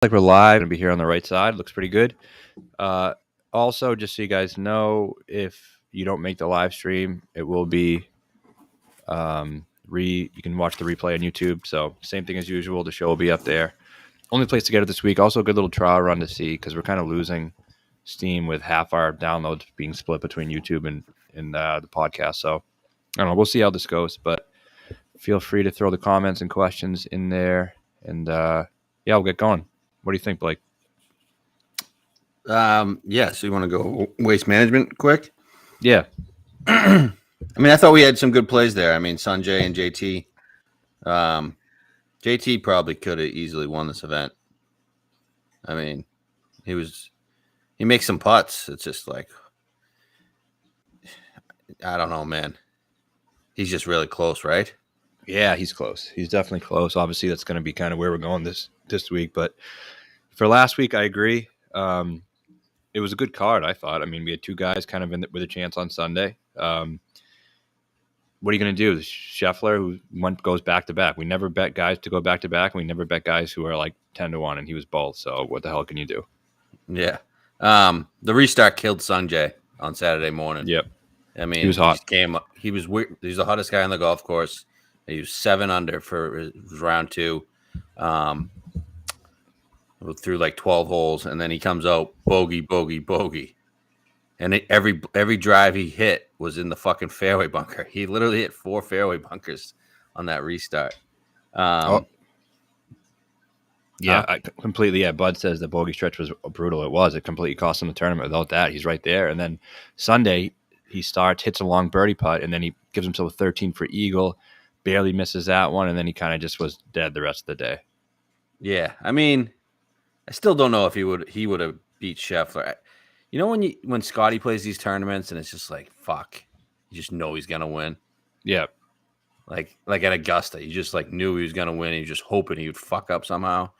Like we're live and be here on the right side. Looks pretty good. Also, just so you guys know, if you don't make the live stream, it will be you can watch the replay on YouTube. So same thing as usual. The show will be up there. Only place to get it this week. Also, a good little trial run to see because we're kind of losing steam with half our downloads being split between YouTube and the podcast. So I don't know. We'll see how this goes, but feel free to throw the comments and questions in there, and yeah, we'll get going. What do you think, Blake? Yeah, so you want to go waste management quick? Yeah. I mean, I thought we had some good plays there. I mean, Sanjay and JT. JT probably could have easily won this event. I mean, he makes some putts. It's just like, I don't know, man. He's just really close, right? Yeah, he's close. He's definitely close. Obviously, that's going to be kind of where we're going this week. But for last week, I agree. It was a good card, I thought. I mean, we had two guys kind of with a chance on Sunday. What are you going to do? Schauffele, who goes back to back. We never bet guys to go back to back, and we never bet guys who are like 10-1, and he was both. So what the hell can you do? Yeah. The restart killed Sanjay on Saturday morning. Yep. I mean, he was hot. He was weird. He's the hottest guy on the golf course. He was 7 under for round 2. Through like 12 holes, and then he comes out bogey, bogey, bogey, and every drive he hit was in the fucking fairway bunker. He literally hit 4 fairway bunkers on that restart. Yeah, completely. Yeah, Bud says the bogey stretch was brutal. It was. It completely cost him the tournament. Without that, he's right there. And then Sunday, he starts, hits a long birdie putt, and then he gives himself a 13 for eagle, barely misses that one, and then he kind of just was dead the rest of the day. Yeah, I mean, I still don't know if he would have beat Schauffele. You know when Scotty plays these tournaments and it's just like, fuck, you just know he's gonna win. Yeah. Like at Augusta, you just like knew he was gonna win and you just hoping he would fuck up somehow.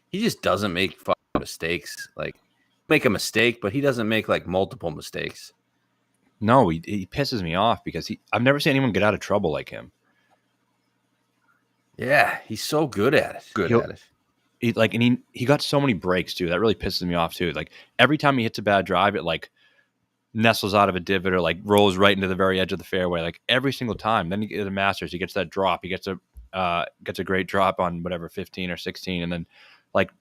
He just doesn't make fucking mistakes. Like, make a mistake, but he doesn't make like multiple mistakes. No, he pisses me off because I've never seen anyone get out of trouble like him. Yeah, he's so good at it. He got so many breaks too. That really pisses me off too. Like every time he hits a bad drive, it like nestles out of a divot or like rolls right into the very edge of the fairway. Like every single time. Then he gets the Masters, he gets that drop. He gets a great drop on whatever 15 or 16, and then like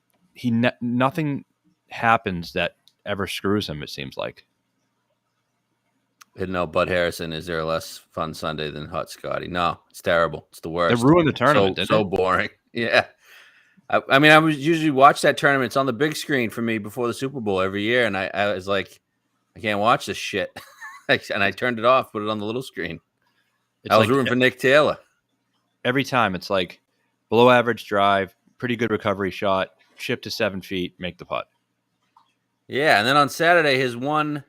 nothing happens that ever screws him. It seems like. And no, Bud Harrison, is there a less fun Sunday than Hot Scotty? No, it's terrible. It's the worst. It ruined the tournament. So boring. Yeah. I mean, I was usually watch that tournament. It's on the big screen for me before the Super Bowl every year, and I was like, I can't watch this shit, and I turned it off, put it on the little screen. I was rooting for Nick Taylor. Every time it's like below average drive, pretty good recovery shot, chip to 7 feet, make the putt. Yeah, and then on Saturday, his one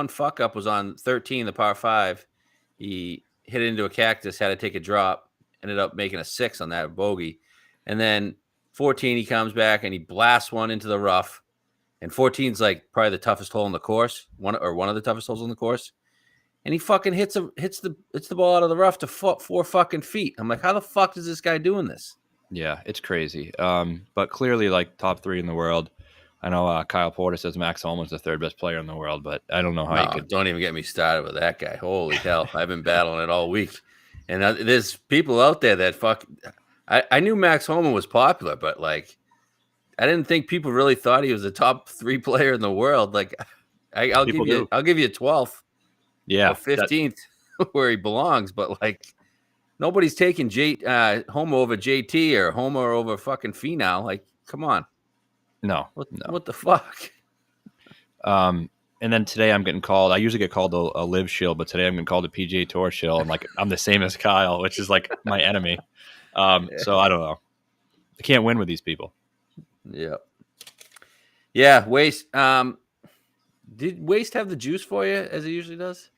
fuck up was on 13, the par 5. He hit it into a cactus, had to take a drop, ended up making a 6 on that bogey, and then 14, he comes back and he blasts one into the rough. And 14's like probably the toughest hole in the course, one of the toughest holes on the course. And he fucking hits the ball out of the rough to 4 fucking feet. I'm like, how the fuck is this guy doing this? Yeah, it's crazy. But clearly, like top 3 in the world. I know Kyle Porter says Max Homa's the 3rd best player in the world, but I don't know how you could. Don't even get me started with that guy. Holy hell, I've been battling it all week. And there's people out there that fuck. I knew Max Homa was popular, but like, I didn't think people really thought he was a top 3 player in the world. Like, I'll give you a 12th, yeah, or 15th, where he belongs. But like, nobody's taking Homa over JT or Homa over fucking Finau. Like, come on, no, what the fuck? And then today I'm getting called. I usually get called a live shill, but today I'm getting called a PGA Tour shill. And like, I'm the same as Kyle, which is like my enemy. So I don't know. I can't win with these people. Yeah. Waste. Did Waste have the juice for you as he usually does?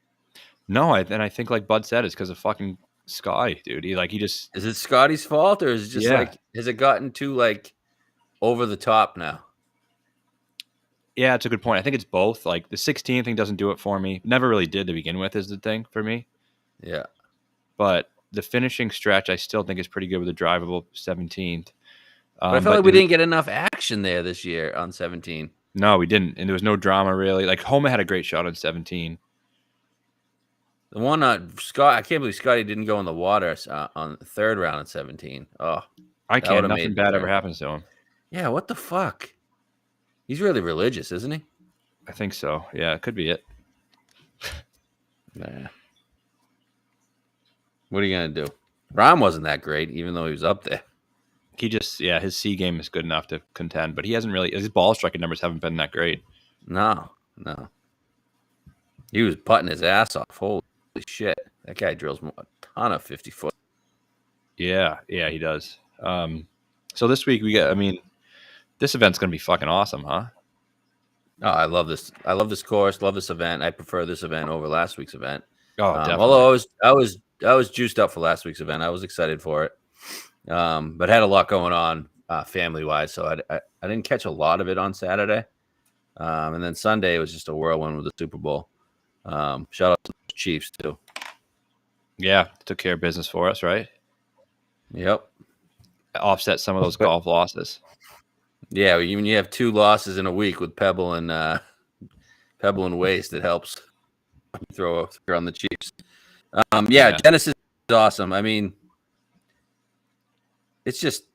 No, I think like Bud said, it's because of fucking Scotty, dude. He just. Is it Scotty's fault, or is it just like, has it gotten too like over the top now? Yeah, it's a good point. I think it's both. Like the 16 thing doesn't do it for me. Never really did to begin with, is the thing for me. Yeah. But the finishing stretch, I still think is pretty good with a drivable 17th. But I felt like we didn't get enough action there this year on 17. No, we didn't, and there was no drama really. Like Homa had a great shot on 17. The one Scott, I can't believe Scotty didn't go in the water on the third round at 17. Oh, I can't. Nothing bad ever happens to him. Yeah, what the fuck? He's really religious, isn't he? I think so. Yeah, it could be it. Nah. What are you gonna do? Rahm wasn't that great, even though he was up there. He just, his C game is good enough to contend, but he hasn't really. His ball striking numbers haven't been that great. No. He was putting his ass off. Holy shit, that guy drills a ton of 50-foot. Yeah, he does. So this week this event's gonna be fucking awesome, huh? Oh, I love this. I love this course. Love this event. I prefer this event over last week's event. Oh, definitely. Although I was juiced up for last week's event. I was excited for it, but had a lot going on family wise, so I didn't catch a lot of it on Saturday. And then Sunday was just a whirlwind with the Super Bowl. Shout out to the Chiefs too. Yeah, took care of business for us, right? Yep. Offset some of those golf losses. Yeah, when you have 2 losses in a week with Pebble and Waste, it helps. Throw on the Chiefs. Genesis is awesome. I mean, it's just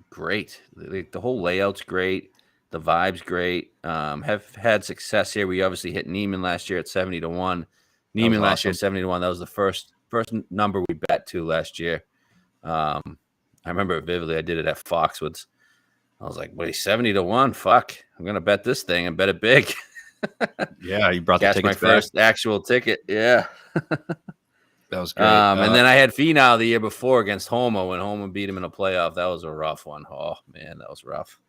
great. The whole layout's great. The vibe's great. Have had success here. We obviously hit Neiman last year at 70-1. Neiman last year at 70-1. That was the first number we bet to last year. I remember it vividly. I did it at Foxwoods. I was like, wait, 70-1? Fuck. I'm going to bet this thing and bet it big. Yeah, you brought the tickets my first actual ticket. Yeah. That was great. And then I had Finau the year before against Homa when Homa beat him in a playoff. That was a rough one. Oh, man, that was rough.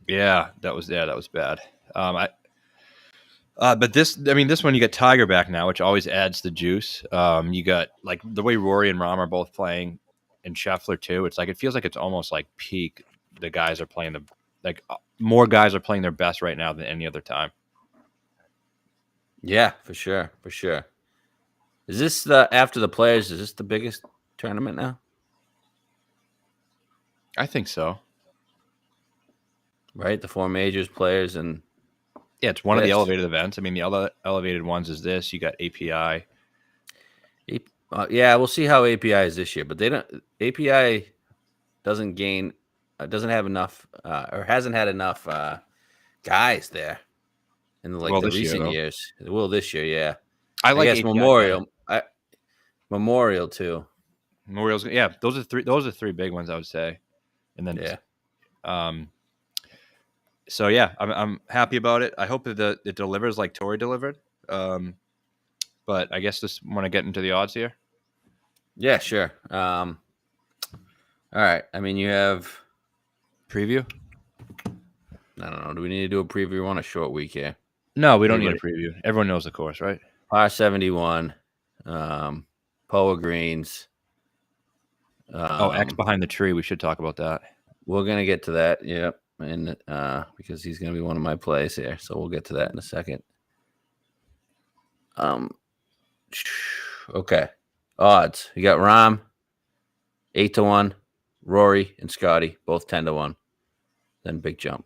Yeah, that was bad. But this one you get Tiger back now, which always adds the juice. You got like the way Rory and Rahm are both playing, and Scheffler too. It's like it feels like it's almost like peak. The guys are playing more guys are playing their best right now than any other time. Yeah, for sure. Is this after the Players? Is this the biggest tournament now? I think so. Right, the 4 majors, Players, and it's one of the elevated events. I mean, the other elevated ones is this. You got API. We'll see how API is this year, but they don't. API doesn't gain, doesn't have enough, or hasn't had enough guys there in the recent years. It will this year, yeah. I guess API Memorial. Memorial too. Memorial's, yeah. Those are three big ones I would say, and then So yeah, I'm happy about it. I hope that it delivers like Torrey delivered. But I guess just want to get into the odds here. Yeah, sure. All right. I mean, you have preview. I don't know. Do we need to do a preview? We want a short week here. No, we don't need a preview. Everyone knows the course, right? Par 71, Poa Greens. X behind the tree. We should talk about that. We're gonna get to that. Yep. And because he's going to be one of my plays here, so we'll get to that in a second. Okay, odds. You got Rahm 8-1, Rory and Scotty both 10-1. Then big jump.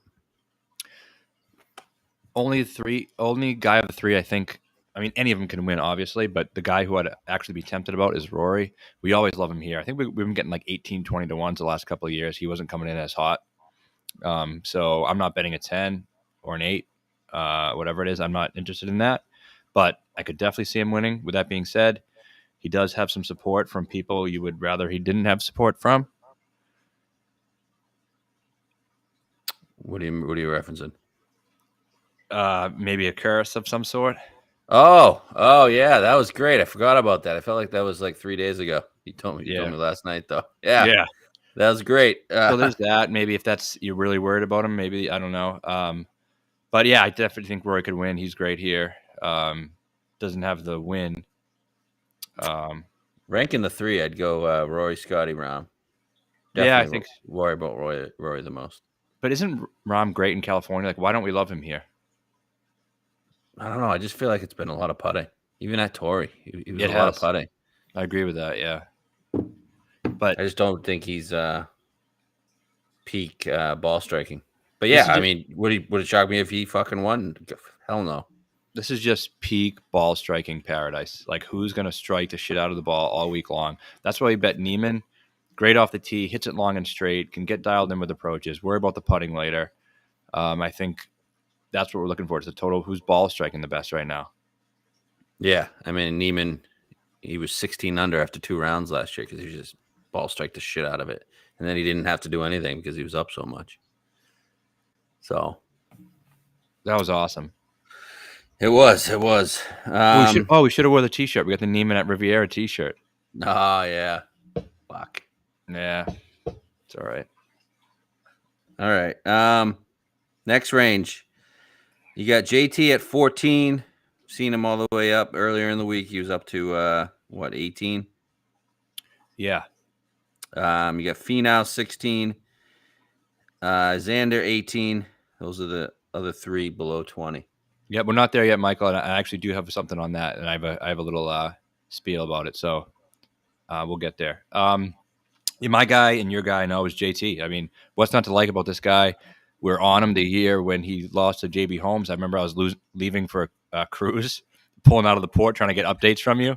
Only guy of the 3. I think. I mean, any of them can win, obviously, but the guy who I'd actually be tempted about is Rory. We always love him here. I think we've been getting like 18, 20 to 1s the last couple of years. He wasn't coming in as hot. So I'm not betting a 10 or an 8, whatever it is. I'm not interested in that, but I could definitely see him winning. With that being said, he does have some support from people you would rather he didn't have support from. What are you referencing? Maybe a curse of some sort. Oh yeah, that was great. I forgot about that. I felt like that was like 3 days ago. You told me last night though. Yeah. That was great. So there's that. Maybe if that's you're really worried about him, maybe I don't know. But yeah, I definitely think Rory could win. He's great here. Doesn't have the win. Ranking the 3, I'd go Rory, Scotty, Rahm. Yeah, I think worry about Rory the most. But isn't Rahm great in California? Like, why don't we love him here? I don't know. I just feel like it's been a lot of putting. Even at Torrey, he was a lot of putting. I agree with that. Yeah. But I just don't think he's peak ball striking. But yeah, I mean, would it shock me if he fucking won? Hell no. This is just peak ball striking paradise. Like, who's going to strike the shit out of the ball all week long? That's why we bet Neiman. Great off the tee, hits it long and straight, can get dialed in with approaches. Worry about the putting later. I think that's what we're looking for. It's a total who's ball striking the best right now. Yeah, I mean, Neiman, he was 16 under after 2 rounds last year because he just ball strike the shit out of it. And then he didn't have to do anything because he was up so much. So that was awesome. It was. We should have wore the T-shirt. We got the Neiman at Riviera T-shirt. Oh yeah, fuck. Yeah, it's all right. All right. Next range, you got JT at 14. Seen him all the way up earlier in the week. He was up to 18. Yeah. You got Finau 16, Xander 18. Those are the other 3 below 20. Yeah, we're not there yet, Michael. And I actually do have something on that, and I have a little spiel about it. So we'll get there. My guy and your guy, I know, is JT. I mean, what's not to like about this guy? We're on him the year when he lost to JB Holmes. I remember I was leaving for a cruise, pulling out of the port, trying to get updates from you.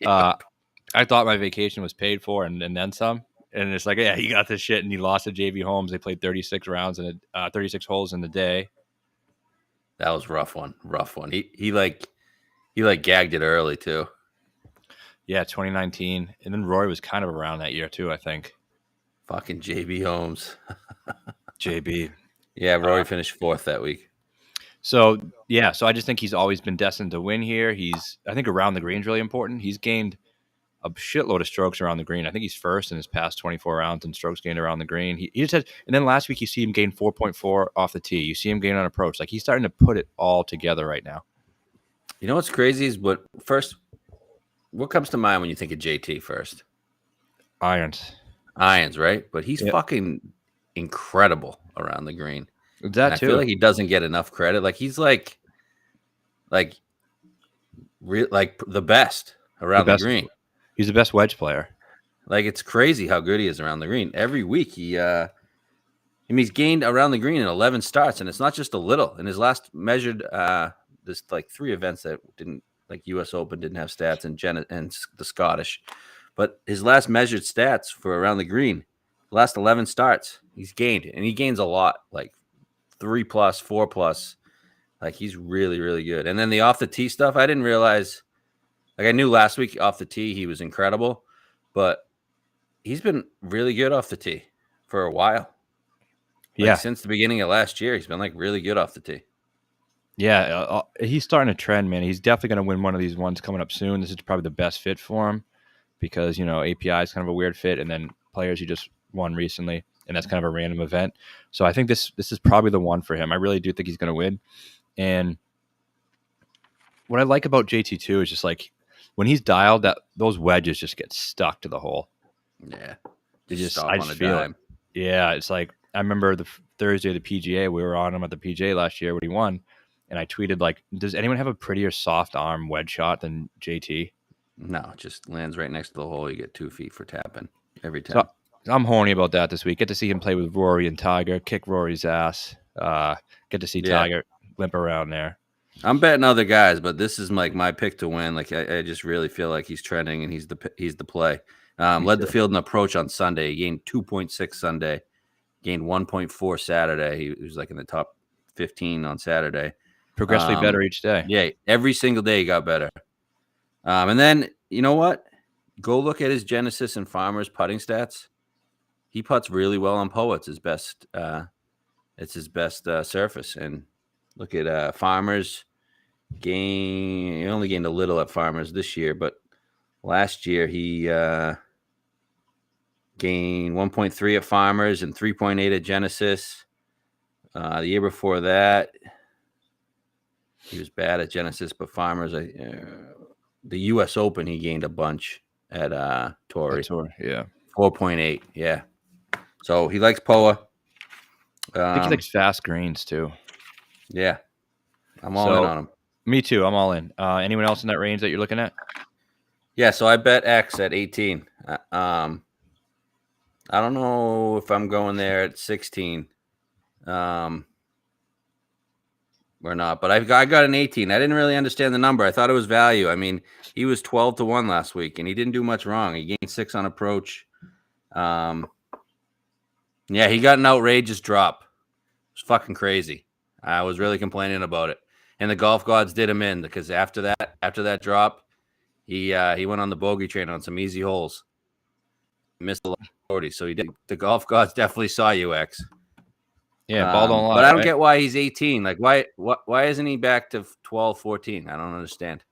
I thought my vacation was paid for and then some. And it's like, yeah, he got this shit, and he lost to JB Holmes. They played 36 rounds and 36 holes in the day. That was rough one. He gagged it early too. Yeah, 2019, and then Rory was kind of around that year too, I think. Fucking JB Holmes. JB. Yeah, Rory finished 4th that week. So I just think he's always been destined to win here. I think around the green is really important. He's gained a shitload of strokes around the green. I think he's first in his past 24 rounds in strokes gained around the green. He just has, and then last week you see him gain 4.4 off the tee. You see him gain on approach. Like, he's starting to put it all together right now. You know what's crazy is what comes to mind when you think of JT first? Irons, right? But he's fucking incredible around the green. That too. I feel like he doesn't get enough credit. Like, he's like the best around the green. He's the best wedge player. Like, it's crazy how good he is around the green. Every week he's gained around the green in 11 starts, and it's not just a little. In his last measured, there's like 3 events that didn't, like U.S. Open didn't have stats, and the Scottish, but his last measured stats for around the green, last 11 starts, he's gained, and he gains a lot, like 3+, 4+. Like, he's really, really good. And then the off the tee stuff, I didn't realize. Like, I knew last week off the tee he was incredible, but he's been really good off the tee for a while. Since the beginning of last year, he's been like really good off the tee. Yeah, he's starting a trend, man. He's definitely going to win one of these ones coming up soon. This is probably the best fit for him because, API is kind of a weird fit, and then Players he just won recently, and that's kind of a random event. So I think this is probably the one for him. I really do think he's going to win. And what I like about JT too is just like when he's dialed, that those wedges just get stuck to the hole. Yeah, I just feel it. Yeah, it's like I remember the Thursday of the PGA, we were on him at the PGA last year when he won, and I tweeted like, "Does anyone have a prettier soft arm wedge shot than JT?" No, it just lands right next to the hole. You get 2 feet for tapping every time. So I'm horny about that this week. Get to see him play with Rory and Tiger, kick Rory's ass. Get to see Tiger limp around there. I'm betting other guys, but this is like my pick to win. Like I just really feel like he's trending and he's the play. Led the field in approach on Sunday. He gained 2.6 Sunday, gained 1.4 Saturday. He was like in the top 15 on Saturday. Progressively better each day. Yeah, every single day he got better. And then you know what? Go look at his Genesis and Farmers putting stats. He putts really well on Poa. It's his best. It's his best surface. And look at Farmers. He only gained a little at Farmers this year, but last year he gained 1.3 at Farmers and 3.8 at Genesis. The year before that, he was bad at Genesis, but Farmers, the U.S. Open, he gained a bunch at Torrey. Yeah. 4.8, yeah. So he likes Poa. I think he likes fast greens too. Yeah. I'm all in on him. Me too. I'm all in. Anyone else in that range that you're looking at? Yeah, so I bet X at 18. I I don't know if I'm going there at 16. Or not, but I got an 18. I didn't really understand the number. I thought it was value. I mean, he was 12-1 last week, and he didn't do much wrong. He gained 6 on approach. Yeah, he got an outrageous drop. It was fucking crazy. I was really complaining about it, and the golf gods did him in because after that drop, he went on the bogey train on some easy holes. Missed a lot of 40, so he did. The golf gods definitely saw you, X. Yeah, ball don't lie. But I don't right? get why he's 18. Like, why isn't he back to 12, 14? I don't understand.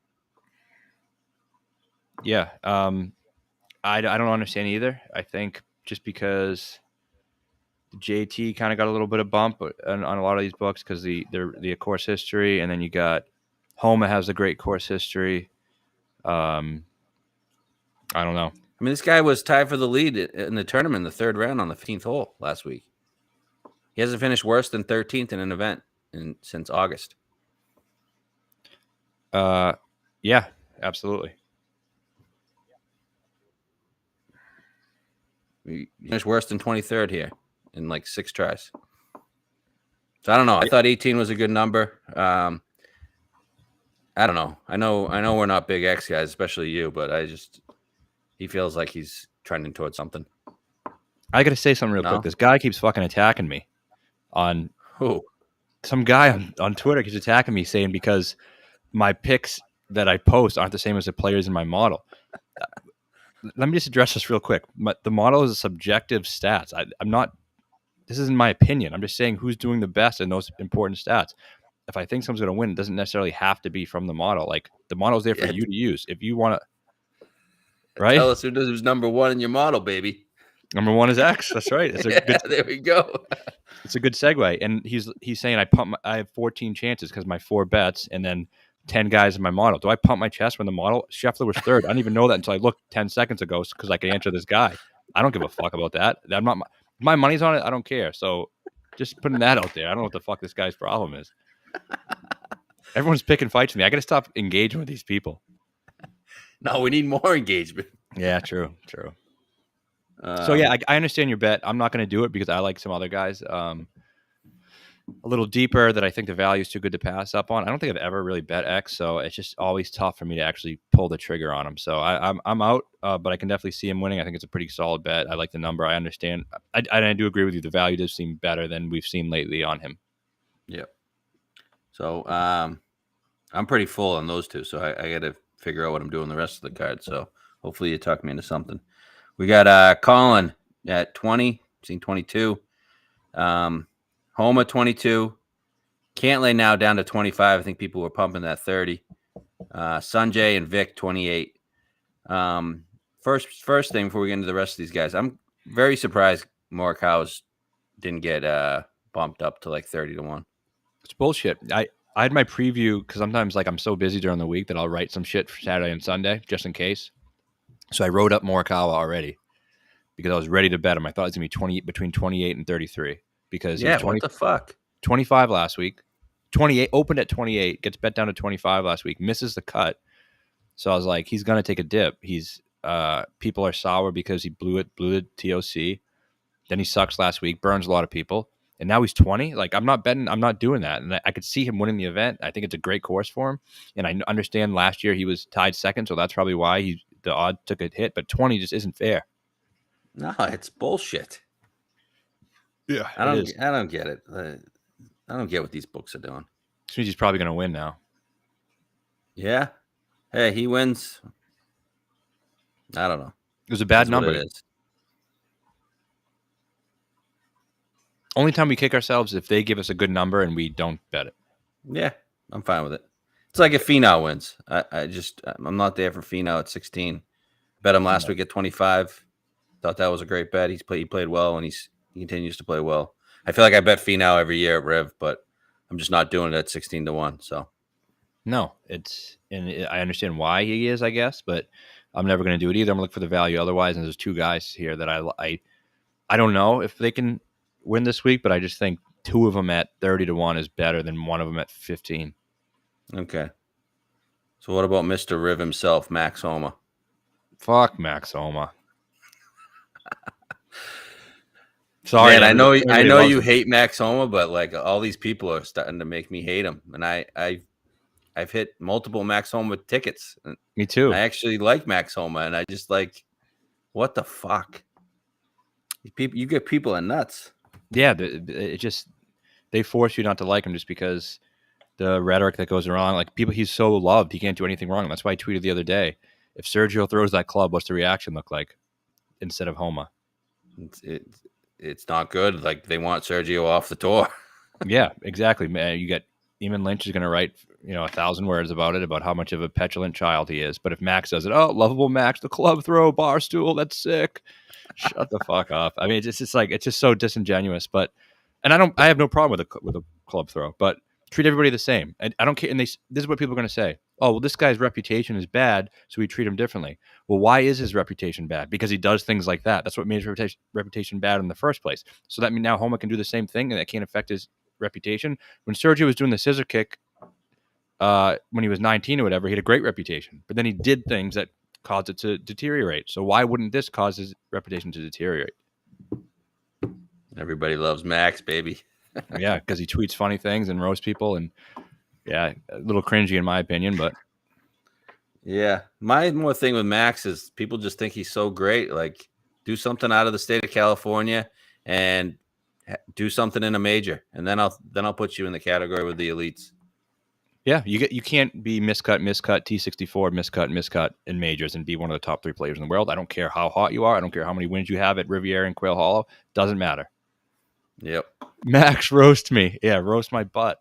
Yeah, I don't understand either. I think just because JT kind of got a little bit of bump on a lot of these books because the course history, and then you got Homa has a great course history. I don't know. I mean, this guy was tied for the lead in the tournament in the third round on the 15th hole last week. He hasn't finished worse than 13th in an event since August. Yeah, absolutely. He finished worse than 23rd here in like 6 tries. So I don't know. I thought 18 was a good number. I don't know. I know we're not big X guys, especially you, but he feels like he's trending towards something. I got to say something real quick. This guy keeps fucking attacking me on who? Some guy on Twitter keeps attacking me saying because my picks that I post aren't the same as the players in my model. Let me just address this real quick. The model is a subjective stats. I'm not. This isn't my opinion. I'm just saying who's doing the best in those important stats. If I think someone's going to win, it doesn't necessarily have to be from the model. Like the model is there for you to use. If you want to, right? Tell us who's number 1 in your model, baby. Number 1 is X. That's right. It's there we go. It's a good segue. And he's saying I have 14 chances because my 4 bets and then 10 guys in my model. Do I pump my chest when the model Schauffele was third? I didn't even know that until I looked 10 seconds ago because I could answer this guy. I don't give a fuck about that. I'm not. My money's on it. I don't care. So just putting that out there. I don't know what the fuck this guy's problem is. Everyone's picking fights with me. I got to stop engaging with these people. No, we need more engagement. Yeah, true. So yeah, I understand your bet. I'm not going to do it because I like some other guys a little deeper that I think the value is too good to pass up on. I don't think I've ever really bet X, so it's just always tough for me to actually pull the trigger on him. So I'm out, but I can definitely see him winning. I think it's a pretty solid bet. I like the number. I understand. I do agree with you. The value does seem better than we've seen lately on him. Yep. So I'm pretty full on those two, so I got to figure out what I'm doing the rest of the card. So hopefully you talk me into something. We got Colin at 20, seen 22. Homa 22. Cantlay now down to 25. I think people were pumping that 30. Sanjay and Vic 28. First thing before we get into the rest of these guys, I'm very surprised Morikawa's didn't get bumped up to like 30-1. It's bullshit. I had my preview because sometimes like I'm so busy during the week that I'll write some shit for Saturday and Sunday just in case. So I wrote up Morikawa already because I was ready to bet him. I thought it was going to be between 28 and 33 because he was what the fuck? 25 last week. 28 opened at 28, gets bet down to 25 last week, misses the cut. So I was like, he's going to take a dip. He's people are sour because he blew the TOC. Then he sucks last week, burns a lot of people. And now he's 20. Like, I'm not betting. I'm not doing that. And I could see him winning the event. I think it's a great course for him. And I understand last year he was tied second, so that's probably why the odd took a hit. But 20 just isn't fair. No, it's bullshit. Yeah, I don't get it. I don't get what these books are doing. Which means he's probably going to win now. Yeah. Hey, he wins. I don't know. It was a bad number. It is. Only time we kick ourselves if they give us a good number and we don't bet it. Yeah, I'm fine with it. It's like if Finau wins. I'm not there for Finau at 16. Bet him last week at 25. Thought that was a great bet. He played well, and he continues to play well. I feel like I bet Finau every year at Riv, but I'm just not doing it at 16-1. So no, I understand why he is, I guess, but I'm never going to do it either. I'm going to look for the value otherwise. And there's 2 guys here that I don't know if they can win this week, but I just think 2 of them at 30-1 is better than 1 of them at 15. Okay. So what about Mr. Riv himself, Max Homa? Fuck Max Homa. Sorry, Man, I know everybody loves you him. hate Max Homa, but like all these people are starting to make me hate him. And I've hit multiple Max Homa tickets. And Me too. I actually like Max Homa, and I just like, what the fuck? You get people are nuts. Yeah, they force you not to like him just because the rhetoric that goes around. Like people, he's so loved, he can't do anything wrong. That's why I tweeted the other day: if Sergio throws that club, what's the reaction look like instead of Homa? It's not good. Like they want Sergio off the tour. Yeah, exactly. Man, you get Eamon Lynch is going to write 1,000 words about it, about how much of a petulant child he is. But if Max does it, oh, lovable Max, the club throw, bar stool, that's sick. Shut the fuck up. I mean, it's just like it's just so disingenuous. But and I have no problem with a club throw, but treat everybody the same. I don't care. And this is what people are going to say. Oh, well, this guy's reputation is bad, so we treat him differently. Well, why is his reputation bad? Because he does things like that. That's what made his reputation bad in the first place. So that means now Homa can do the same thing, and that can't affect his reputation. When Sergio was doing the scissor kick when he was 19 or whatever, he had a great reputation. But then he did things that caused it to deteriorate. So why wouldn't this cause his reputation to deteriorate? Everybody loves Max, baby. Yeah, because he tweets funny things and roasts people, and yeah, a little cringy in my opinion, but yeah, my more thing with Max is people just think he's so great. Like, do something out of the state of California and do something in a major, and then I'll put you in the category with the elites. yeah, you can't be miscut, T64, miscut in majors and be one of the top 3 players in the world. I don't care how hot you are. I don't care how many wins you have at Riviera and Quail Hollow. Doesn't matter. Yep. Max, roast me. Yeah, roast my butt.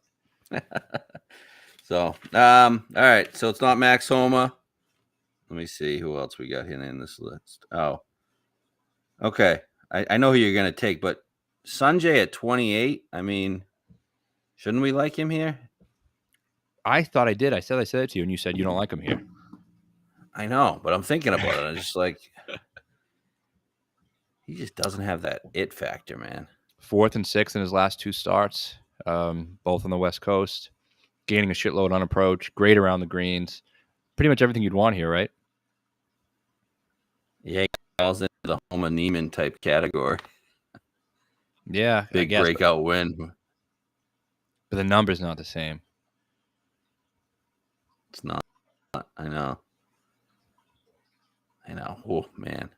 So, all right. So it's not Max Homa. Let me see who else we got here in this list. Oh, okay. I know who you're going to take, but Sanjay at 28. I mean, shouldn't we like him here? I thought I did. I said it to you, and you said you don't like him here. I know, but I'm thinking about it. I'm just like, he just doesn't have that it factor, man. 4th and 6th in his last 2 starts, both on the West Coast, gaining a shitload on approach, great around the greens, pretty much everything you'd want here, right? Yeah, he falls into the Homa Neiman type category. Yeah, big breakout win, but the number's not the same. It's not. I know. Oh man,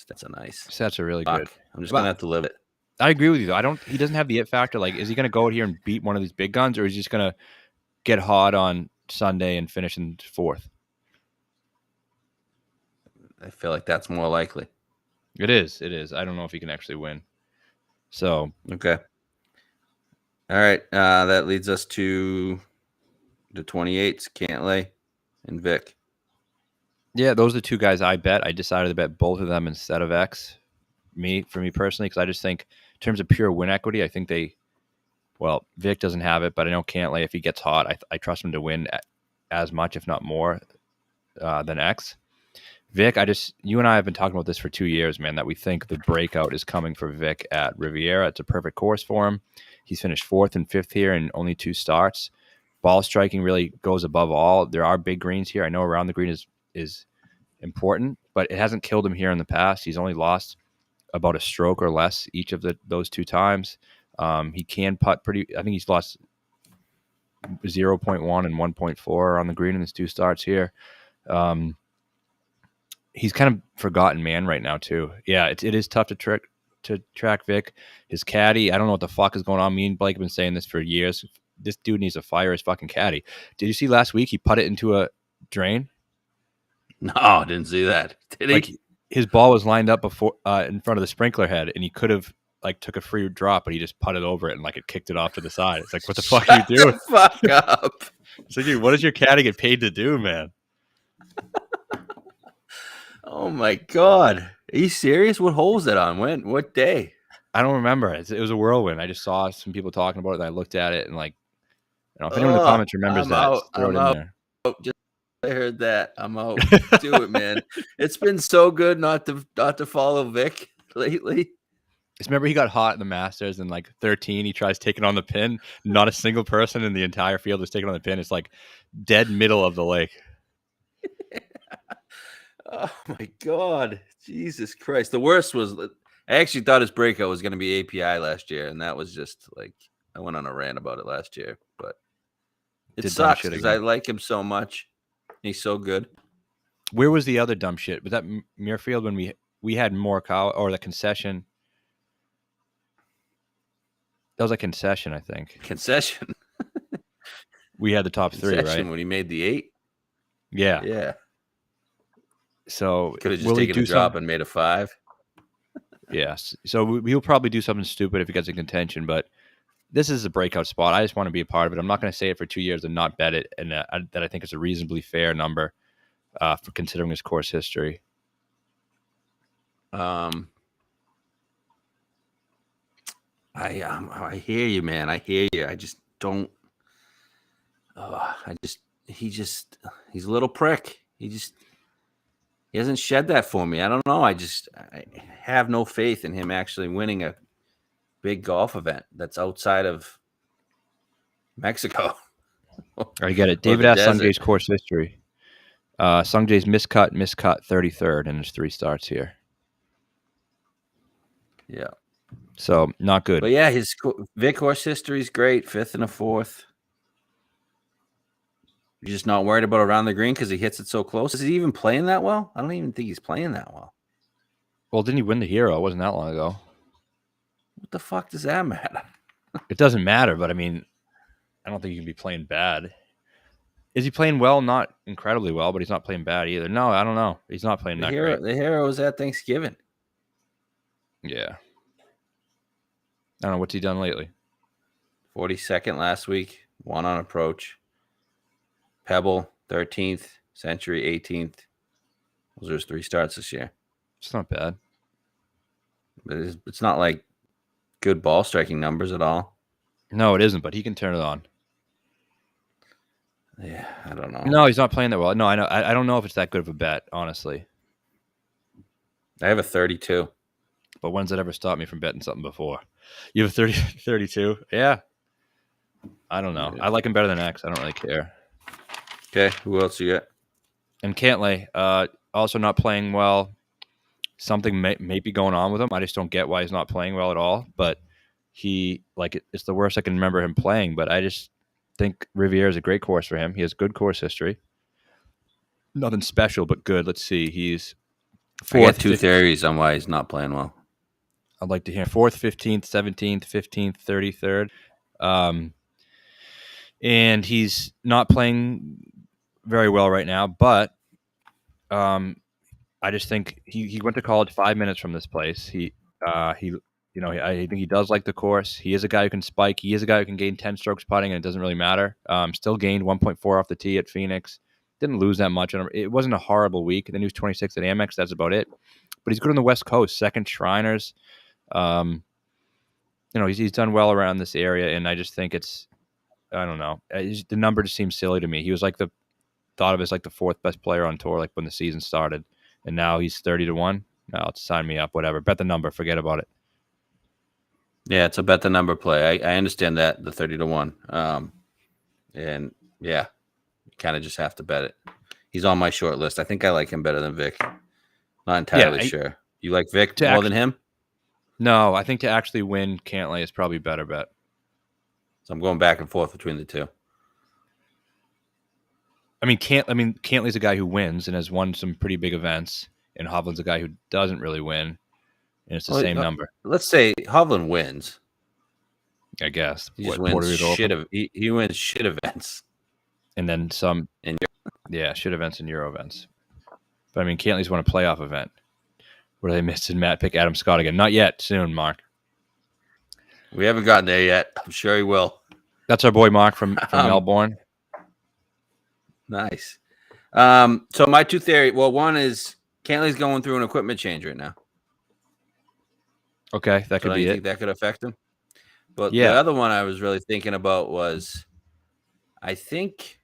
that's a nice. Stats are really good. I'm just gonna have to live it. I agree with you though. He doesn't have the it factor. Like, is he going to go out here and beat one of these big guns, or is he just going to get hot on Sunday and finish in 4th? I feel like that's more likely. It is. I don't know if he can actually win. So okay. All right. That leads us to the 28s, Cantlay and Vic. Yeah, those are the 2 guys I bet. I decided to bet both of them instead of X. For me personally, because I just think in terms of pure win equity, I think Vic doesn't have it, but I know Cantlay, if he gets hot, I trust him to win as much, if not more, than X. Vic, you and I have been talking about this for 2 years, man, that we think the breakout is coming for Vic at Riviera. It's a perfect course for him. He's finished 4th and 5th here in only 2 starts. Ball striking really goes above all. There are big greens here. I know around the green is important, but it hasn't killed him here in the past. He's only lost about a stroke or less each of those 2 times. He can putt I think he's lost 0.1 and 1.4 on the green in his 2 starts here. He's kind of forgotten man right now too. Yeah, it is tough to track Vic. His caddy, I don't know what the fuck is going on. Me and Blake have been saying this for years. This dude needs to fire his fucking caddy. Did you see last week he put it into a drain? No, I didn't see that. Did he? Like, his ball was lined up before in front of the sprinkler head, and he could have took a free drop, but he just putted over it and it kicked it off to the side. It's like, what the fuck are you doing? Fuck up. It's like, dude, what does your caddy get paid to do, man? Oh my god, are you serious? What hole was that on? When? What day? I don't remember. It was a whirlwind. I just saw some people talking about it, and I looked at it, and if anyone in the comments remembers throw it in there. I heard that. I'm out. Do it, man. It's been so good not to follow Vic lately. Just remember he got hot in the Masters in 13. He tries taking on the pin. Not a single person in the entire field is taking on the pin. It's dead middle of the lake. Oh my god, Jesus Christ! The worst was I actually thought his breakout was going to be API last year, and that was just like I went on a rant about it last year, but it Did dumb sucks shit because I again. like him so much. He's so good. Where was the other dumb shit? Was that Muirfield when we had Morikawa or the concession? That was a concession, I think. Concession. We had the top three, right? When he made the 8. Yeah. Yeah. So Could have just will he taken a do drop something? and made a 5. Yes. So he'll probably do something stupid if he gets in contention, but this is a breakout spot. I just want to be a part of it. I'm not going to say it for 2 years and not bet it, and that I think it's a reasonably fair number for considering his course history. I hear you, man. I hear you. I just don't. He's a little prick. He hasn't shed that for me. I don't know. I have no faith in him actually winning a big golf event that's outside of Mexico. I get it. David asked Sungjae's course history. Sungjae's miscut, 33rd in his 3 starts here. Yeah. So not good. But yeah, his Vic course history is great. 5th and a 4th. You're just not worried about around the green because he hits it so close. Is he even playing that well? I don't even think he's playing that well. Well, didn't he win the Hero? It wasn't that long ago. What the fuck does that matter? It doesn't matter, but I mean, I don't think he can be playing bad. Is he playing well? Not incredibly well, but he's not playing bad either. No, I don't know. He's not playing that great. The Hero was at Thanksgiving. Yeah. I don't know. What's he done lately? 42nd last week. 1 on approach. Pebble, 13th. Century, 18th. Those are his 3 starts this year. It's not bad. But it's not like good ball striking numbers at all. No, it isn't, but he can turn it on. Yeah, I don't know. No, he's not playing that well. No, I know. I don't know if it's that good of a bet, honestly. I have a 32. But when's it ever stopped me from betting something before? You have a 32? Yeah. I don't know. I like him better than X. I don't really care. Okay, who else you got? And Cantlay, also not playing well. Something may be going on with him. I just don't get why he's not playing well at all. But it's the worst I can remember him playing. But I just think Riviera is a great course for him. He has good course history. Nothing special, but good. Let's see. He's 4th. I got 2 theories on why he's not playing well. I'd like to hear 4th, 15th, 17th, 15th, 33rd. And he's not playing very well right now, but I just think he went to college 5 minutes from this place. I think he does like the course. He is a guy who can spike. He is a guy who can gain 10 strokes putting, and it doesn't really matter. Still gained 1.4 off the tee at Phoenix. Didn't lose that much. It wasn't a horrible week. Then he was 26th at Amex. That's about it. But he's good on the West Coast. 2nd Shriners. He's done well around this area, and I just think I don't know. The number just seems silly to me. He was thought of as like the 4th best player on tour, like when the season started, and now he's 30-1. No, sign me up. Whatever. Bet the number. Forget about it. Yeah, it's a bet the number play. I understand that, the 30-1. And yeah, you kind of just have to bet it. He's on my short list. I think I like him better than Vic. Not entirely sure. You like Vic more than him? No, I think to actually win Cantlay is probably a better bet. So I'm going back and forth between the two. Cantlay's a guy who wins and has won some pretty big events, and Hovland's a guy who doesn't really win, and it's the same number. Let's say Hovland wins. I guess he wins shit events, and then some. Shit events and Euro events. But Cantlay's won a playoff event. What are they missing? Matt pick Adam Scott again? Not yet. Soon, Mark. We haven't gotten there yet. I'm sure he will. That's our boy Mark from Melbourne. Nice. So my 2 theory. Well, one is Cantlay's going through an equipment change right now. Okay, that could be it. Think that could affect him? But the other one I was really thinking about was, I think,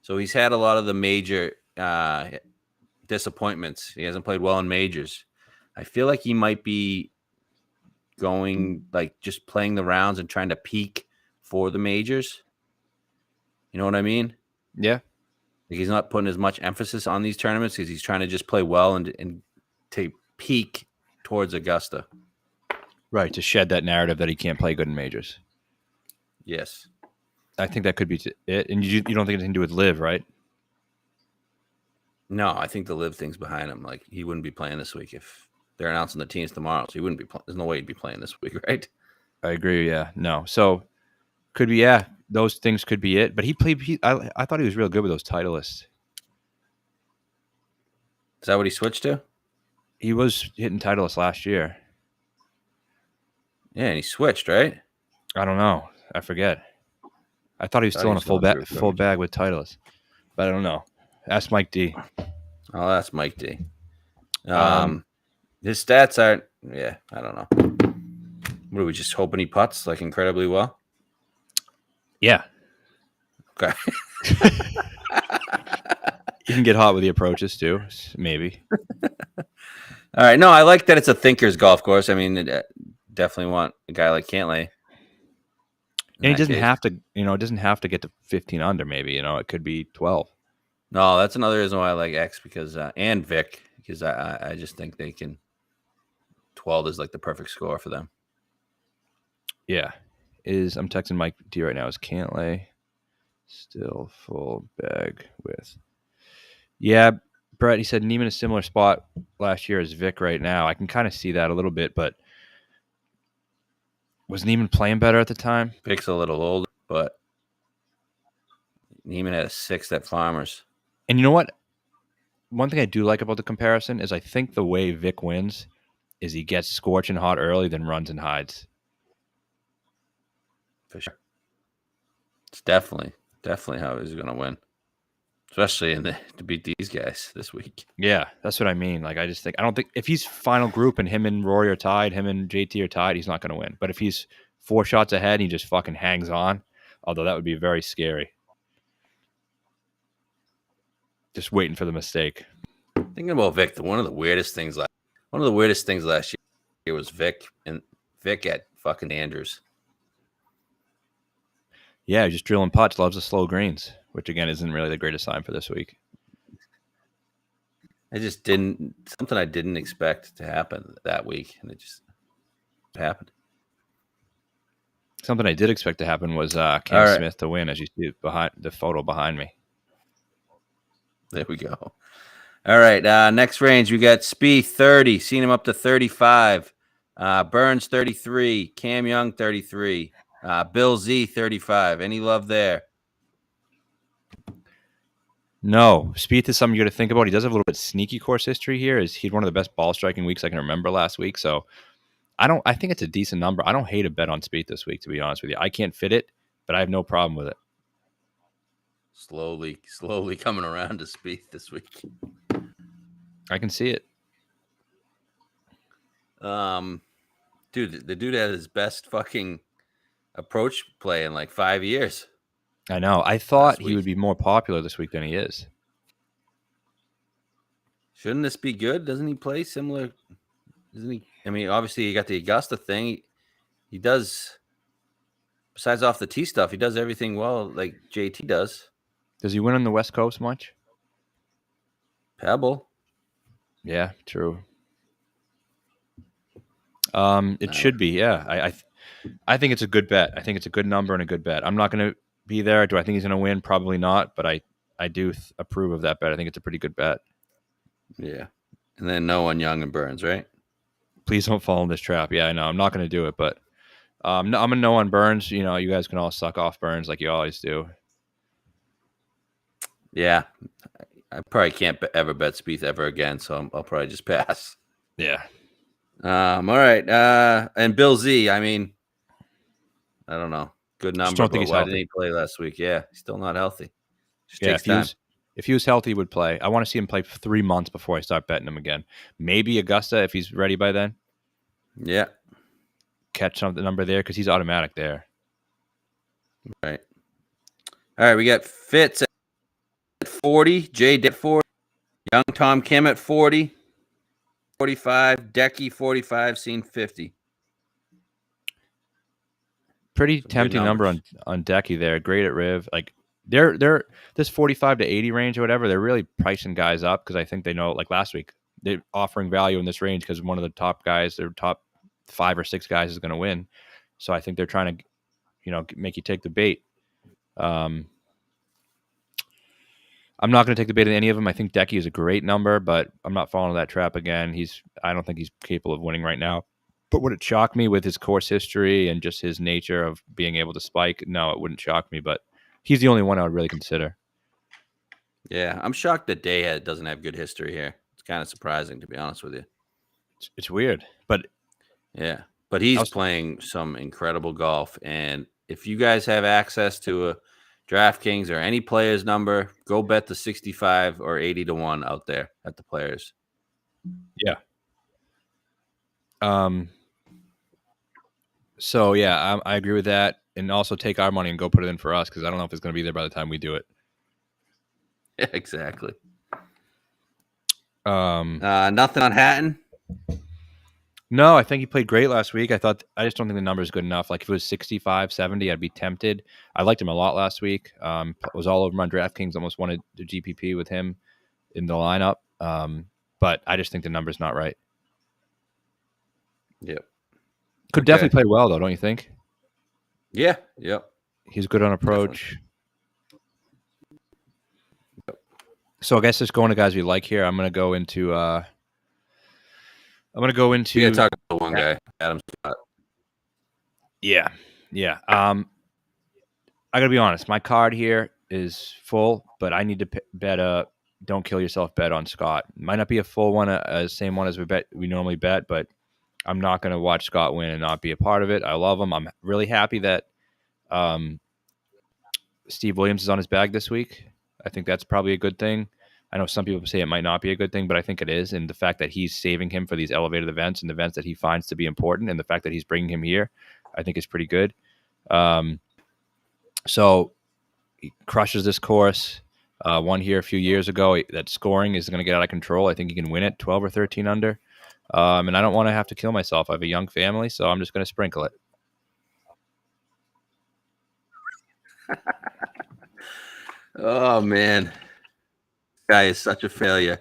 so he's had a lot of the major disappointments. He hasn't played well in majors. I feel like he might be going, just playing the rounds and trying to peak for the majors. You know what I mean? Yeah. He's not putting as much emphasis on these tournaments because he's trying to just play well and to peak towards Augusta. Right, to shed that narrative that he can't play good in majors. Yes. I think that could be it. And you don't think anything to do with Liv, right? No, I think the Liv thing's behind him. Like, he wouldn't be playing this week if they're announcing the teams tomorrow. So he wouldn't be playing. There's no way he'd be playing this week, right? I agree. Yeah, no. So could be. Yeah, those things could be it. But he played. I thought he was real good with those Titleists. Is that what he switched to? He was hitting Titleists last year. Yeah, and he switched, right? I don't know. I forget. I thought he was still on a full bag with Titleist, but I don't know. Ask Mike D. I'll ask Mike D. His stats aren't. Yeah, I don't know. What are we just hoping he putts like incredibly well? Yeah. Okay. You can get hot with the approaches too, maybe. All right. No, I like that it's a thinker's golf course. I mean, definitely want a guy like Cantlay. And he doesn't have to, it doesn't have to get to 15 under. Maybe, it could be 12. No, that's another reason why I like X because and Vic because I just think they can. 12 is like the perfect score for them. Yeah, I'm texting Mike D right now. Is Cantlay still full bag with? Yeah, Brett. He said Neiman a similar spot last year as Vic right now. I can kind of see that a little bit, but was Neiman playing better at the time? Vic's a little older, but Neiman had a 6 at Farmers. And you know what? One thing I do like about the comparison is I think the way Vic wins is he gets scorching hot early, then runs and hides. For sure. It's definitely how he's going to win. Especially to beat these guys this week. Yeah, that's what I mean. Like, I don't think if he's final group and him and Rory are tied, him and JT are tied, he's not going to win. But if he's 4 shots ahead and he just fucking hangs on, although that would be very scary. Just waiting for the mistake. Thinking about Vic, one of the weirdest things last year was Vic at fucking Andrews. Yeah, just drilling putts, loves the slow greens, which again isn't really the greatest sign for this week. I just something I didn't expect to happen that week, and it just happened. Something I did expect to happen was Cam Smith to win, as you see behind the photo behind me. There we go. All right, next range, we got Spieth 30, seen him up to 35. Burns 33, Cam Young 33, Bill Z 35. Any love there? No. Spieth is something you got to think about. He does have a little bit sneaky course history here. He had one of the best ball striking weeks I can remember last week. So I think it's a decent number. I don't hate a bet on Spieth this week, to be honest with you. I can't fit it, but I have no problem with it. Slowly coming around to Spieth this week. I can see it. Dude, the dude had his best fucking approach play in like 5 years. I know. I thought he would be more popular this week than he is. Shouldn't this be good? Doesn't he play similar? Doesn't he? I mean, obviously, you got the Augusta thing. He does, besides off the tee stuff, he does everything well like JT does. Does he win on the West Coast much? Pebble. Yeah, true. It should be, yeah. I think it's a good bet. I think it's a good number and a good bet. I'm not going to be there. Do I think he's going to win? Probably not, but I do approve of that bet. I think it's a pretty good bet. Yeah. And then no on Young and Burns, right? Please don't fall in this trap. Yeah, I know. I'm not going to do it, but I'm a no on Burns. You guys can all suck off Burns like you always do. Yeah. I probably can't ever bet Spieth ever again, so I'll probably just pass. Yeah. All right. And Bill Z, I mean, I don't know. Good number, but why didn't he play last week? Yeah, he's still not healthy. Just takes time. If he was healthy, he would play. I want to see him play for 3 months before I start betting him again. Maybe Augusta, if he's ready by then. Yeah. Catch the number there because he's automatic there. Right. All right, we got Fitz at 40, Jay at 40, Young Tom Kim at 40, 45, Decky 45, seen 50. Pretty tempting number on Decky there. Great at Riv. Like they're this 45 to 80 range or whatever. They're really pricing guys up because I think they know. Like last week, they're offering value in this range because one of the top guys, their top 5 or 6 guys, is going to win. So I think they're trying to, make you take the bait. I'm not going to take the bait in any of them. I think Decky is a great number, but I'm not falling into that trap again. I don't think he's capable of winning right now. But would it shock me with his course history and just his nature of being able to spike? No, it wouldn't shock me, but he's the only one I would really consider. Yeah, I'm shocked that Dayhead doesn't have good history here. It's kind of surprising, to be honest with you. It's weird, but yeah, but he's playing some incredible golf. And if you guys have access to a DraftKings or any player's number, go bet the 65 or 80 to 1 out there at the players. Yeah. So yeah, I agree with that, and also take our money and go put it in for us because I don't know if it's going to be there by the time we do it. Yeah, exactly. Nothing on Hatton. No, I think he played great last week. I just don't think the number is good enough. Like if it was 65, 70, I'd be tempted. I liked him a lot last week. Was all over him on DraftKings. Almost wanted the GPP with him in the lineup. But I just think the number's not right. Yep. Could definitely play well though, don't you think? Yeah. Yep. He's good on approach. Yep. So I guess just going to guys we like here. I'm going to go into. We gotta talk about one guy, Adam Scott. Yeah. I gotta be honest. My card here is full, but I need to bet a "Don't Kill Yourself" bet on Scott. Might not be a full one, same one as we normally bet, but I'm not gonna watch Scott win and not be a part of it. I love him. I'm really happy that Steve Williams is on his bag this week. I think that's probably a good thing. I know some people say it might not be a good thing, but I think it is. And the fact that he's saving him for these elevated events and events that he finds to be important, and the fact that he's bringing him here, I think is pretty good. So he crushes this course. Won here a few years ago. That scoring is going to get out of control. I think he can win it 12 or 13 under. And I don't want to have to kill myself. I have a young family, so I'm just going to sprinkle it. Oh, man. Guy is such a failure.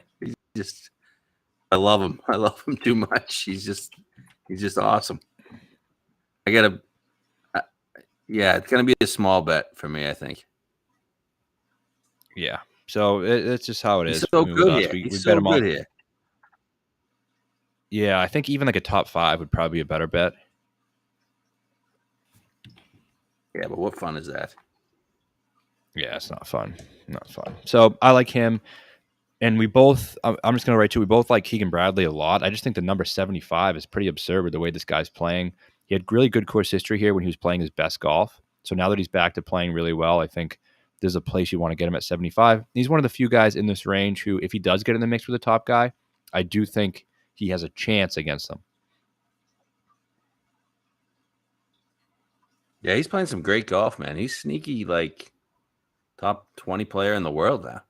I love him. I love him too much. He's just awesome. It's gonna be a small bet for me, I think. Yeah. So it's just how it is. He's so good here. We bet him all here. Yeah, I think even like a top 5 would probably be a better bet. Yeah, but what fun is that? Yeah, it's not fun. Not fun. So I like him. And we both, I'm just going to write we both like Keegan Bradley a lot. I just think the number 75 is pretty absurd with the way this guy's playing. He had really good course history here when he was playing his best golf. So now that he's back to playing really well, I think there's a place you want to get him at 75. He's one of the few guys in this range who, if he does get in the mix with the top guy, I do think he has a chance against them. Yeah, he's playing some great golf, man. He's sneaky, like top 20 player in the world now.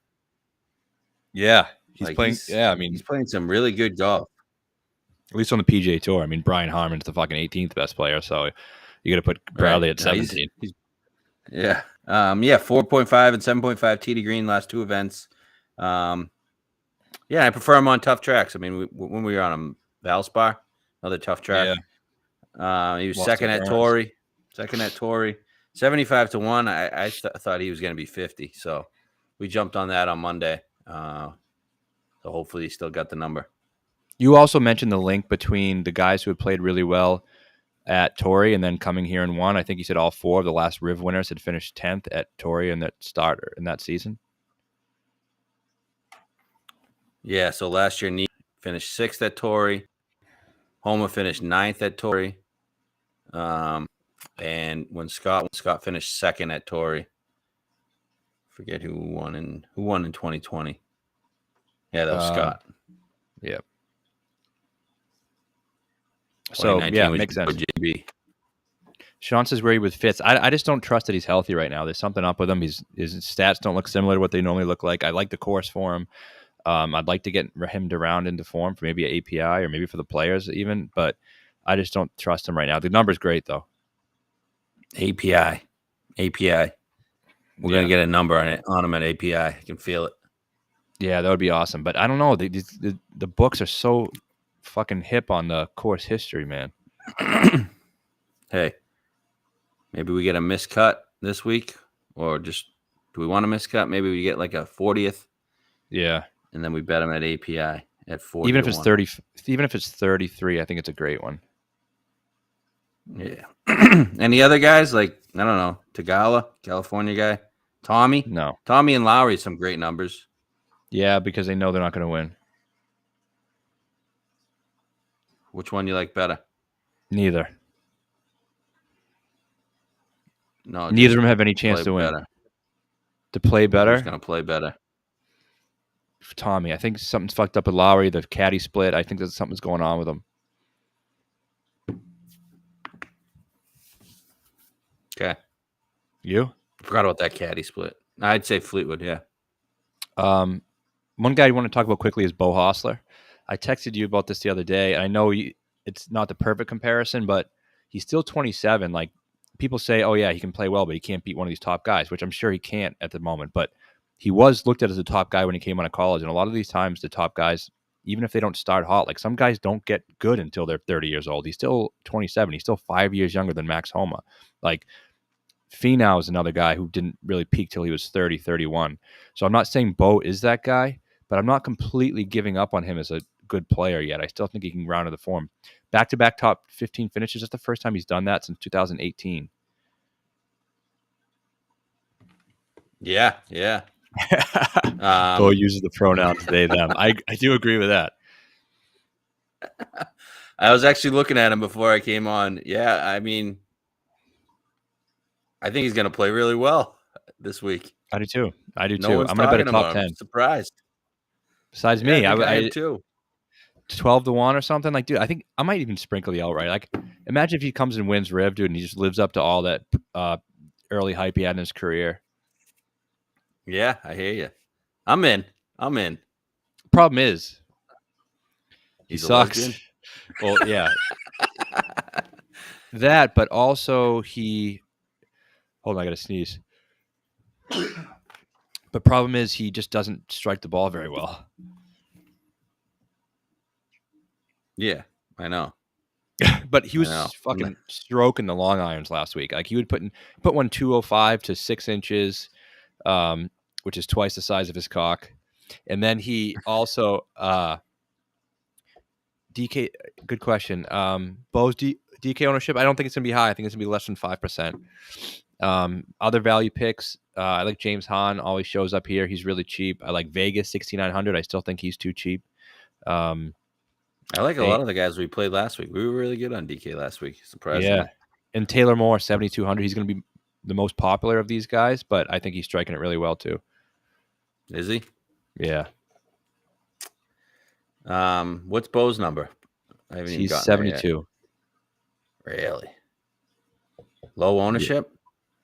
Yeah, he's playing some really good golf. At least on the PGA Tour. I mean, Brian Harmon's the fucking 18th best player, so you got to put Bradley at 17. 4.5 and 7.5 tee to green last 2 events. I prefer him on tough tracks. I mean, when we were on Valspar, another tough track. Yeah. He was second at Torrey. 75 to 1. I thought he was going to be 50, so we jumped on that on Monday. So hopefully he still got the number. You also mentioned the link between the guys who had played really well at Torrey and then coming here and won. I think you said all 4 of the last Riv winners had finished 10th at Torrey in that starter in that season. Yeah, so last year Neat finished 6th at Torrey. Homa finished 9th at Torrey. And when Scott finished 2nd at Torrey. Forget who won in 2020. Yeah, that was Scott. Yeah. So yeah, makes sense. JB. Sean says where he with Fitz. I just don't trust that he's healthy right now. There's something up with him. His stats don't look similar to what they normally look like. I like the course for him. I'd like to get him to round into form for maybe an API or maybe for the players even, but I just don't trust him right now. The number's great though. API. We're gonna get a number on him at API. I can feel it. Yeah, that would be awesome. But I don't know. The books are so fucking hip on the course history, man. Hey, maybe we get a miscut this week, or just do we want a miscut? Maybe we get like a 40th, Yeah. and then we bet them at API at 40 Even to if it's 1. 30, even if it's 33, I think it's a great one. Yeah. Any other guys like I don't know, Tagala, California guy, Tommy No. and Lowry, some great numbers. Yeah, because they know they're not going to win. Which one you like better? Neither. No, Neither of them have any chance to win. better. To play better, Who's going to play better? Tommy. I think something's fucked up with Lowry. The caddy split. I think that something's going on with him. Okay. You? Forgot about that caddy split. I'd say Fleetwood, yeah. One guy you want to talk about quickly is Bo Hostler. I texted you about this the other day, and I know it's not the perfect comparison, but he's still 27. Like, people say, oh, yeah, he can play well, but he can't beat one of these top guys, which I'm sure he can't at the moment. But he was looked at as a top guy when he came out of college. And a lot of these times, the top guys, even if they don't start hot, like some guys don't get good until they're 30 years old. He's still 27. He's still 5 years younger than Max Homa. Like, Finau is another guy who didn't really peak till he was 30, 31. So I'm not saying Bo is that guy, but I'm not completely giving up on him as a good player yet. I still think he can round to the form. Back-to-back top 15 finishes. That's the first time he's done that since 2018. Yeah, yeah. Bo uses the pronouns they, them. I do agree with that. I was actually looking at him before I came on. Yeah, I mean, I think he's going to play really well this week. I do too. No I'm one's going to bet a talking top about him. 10. Surprised. Besides me, I am too. 12 to 1 or something. Like, dude, I think I might even sprinkle the outright. Like, imagine if he comes and wins Riv, dude, and he just lives up to all that early hype he had in his career. Yeah, I hear you. I'm in. Problem is, he He's a sucks. lesbian? Well, yeah. That, but also hold on, I got to sneeze. But problem is, he just doesn't strike the ball very well. Yeah, I know. But he was fucking stroking the long irons last week. Like, he would put one 205 to 6 inches, which is twice the size of his cock. And then he also DK. Good question. Bo's DK ownership. I don't think it's gonna be high. I think it's gonna be less than 5%. Other value picks. I like James Hahn. Always shows up here. He's really cheap. I like Vegas 6,900. I still think he's too cheap. I like a lot of the guys we played last week. We were really good on DK last week, surprisingly. Yeah. And Taylor Moore, 7,200. He's going to be the most popular of these guys, but I think he's striking it really well too. Is he? Yeah. What's Bo's number? I haven't even gotten 72. Really? Low ownership?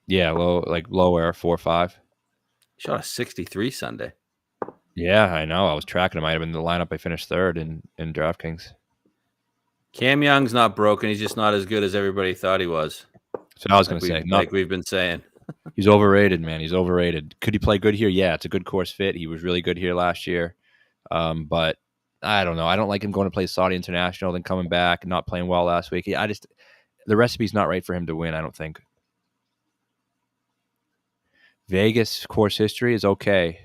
Yeah, lower, 4 or 5. Shot a 63 Sunday. Yeah, I know. I was tracking him. Might have been the lineup I finished third in DraftKings. Cam Young's not broken. He's just not as good as everybody thought he was. So I was going to say. Like we've been saying. He's overrated, man. He's overrated. Could he play good here? Yeah, it's a good course fit. He was really good here last year. But I don't know. I don't like him going to play Saudi International, then coming back and not playing well last week. The recipe's not right for him to win, I don't think. Vegas course history is okay.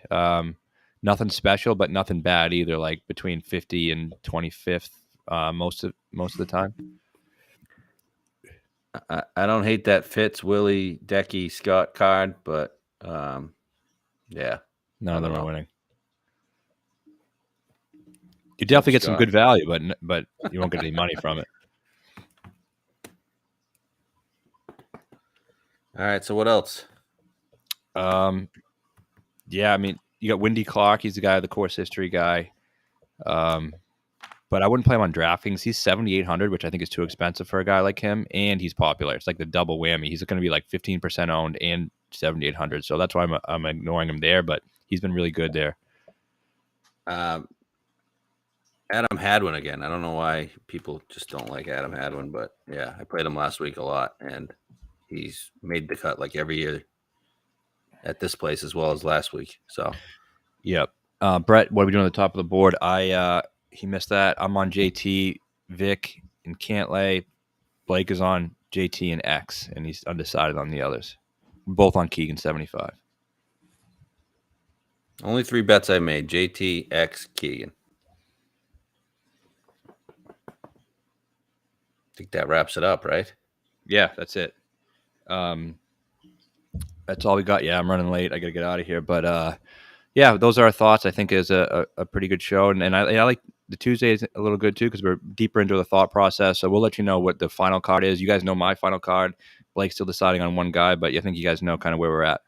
Nothing special, but nothing bad either. Like between 50 and 25th most of the time. I don't hate that Fitz, Willie, Decky, Scott card, but yeah, none of them are winning. You definitely get some good value, but you won't get any money from it. All right, so what else? Yeah, I mean, you got Wendy Clark. He's the guy, the course history guy. But I wouldn't play him on DraftKings. He's 7,800, which I think is too expensive for a guy like him, and he's popular. It's like the double whammy. He's going to be like 15% owned and 7,800, so that's why I'm ignoring him there. But he's been really good there. Adam Hadwin again. I don't know why people just don't like Adam Hadwin, but yeah, I played him last week a lot, and he's made the cut like every year at this place as well as last week. So, yep. Brett, what are we doing at the top of the board? He missed that. I'm on JT, Vic, and Cantlay. Blake is on JT and X, and he's undecided on the others. We're both on Keegan 75. Only 3 bets I made: JT, X, Keegan. I think that wraps it up, right? Yeah, that's it. That's all we got. Yeah, I'm running late. I got to get out of here. But yeah, those are our thoughts. I think is a pretty good show, and I like the Tuesday is a little good too because we're deeper into the thought process. So we'll let you know what the final card is. You guys know my final card. Blake's still deciding on one guy, but I think you guys know kind of where we're at.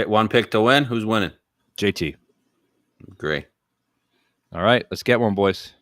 One pick to win. Who's winning? JT. Great. All right, let's get one, boys.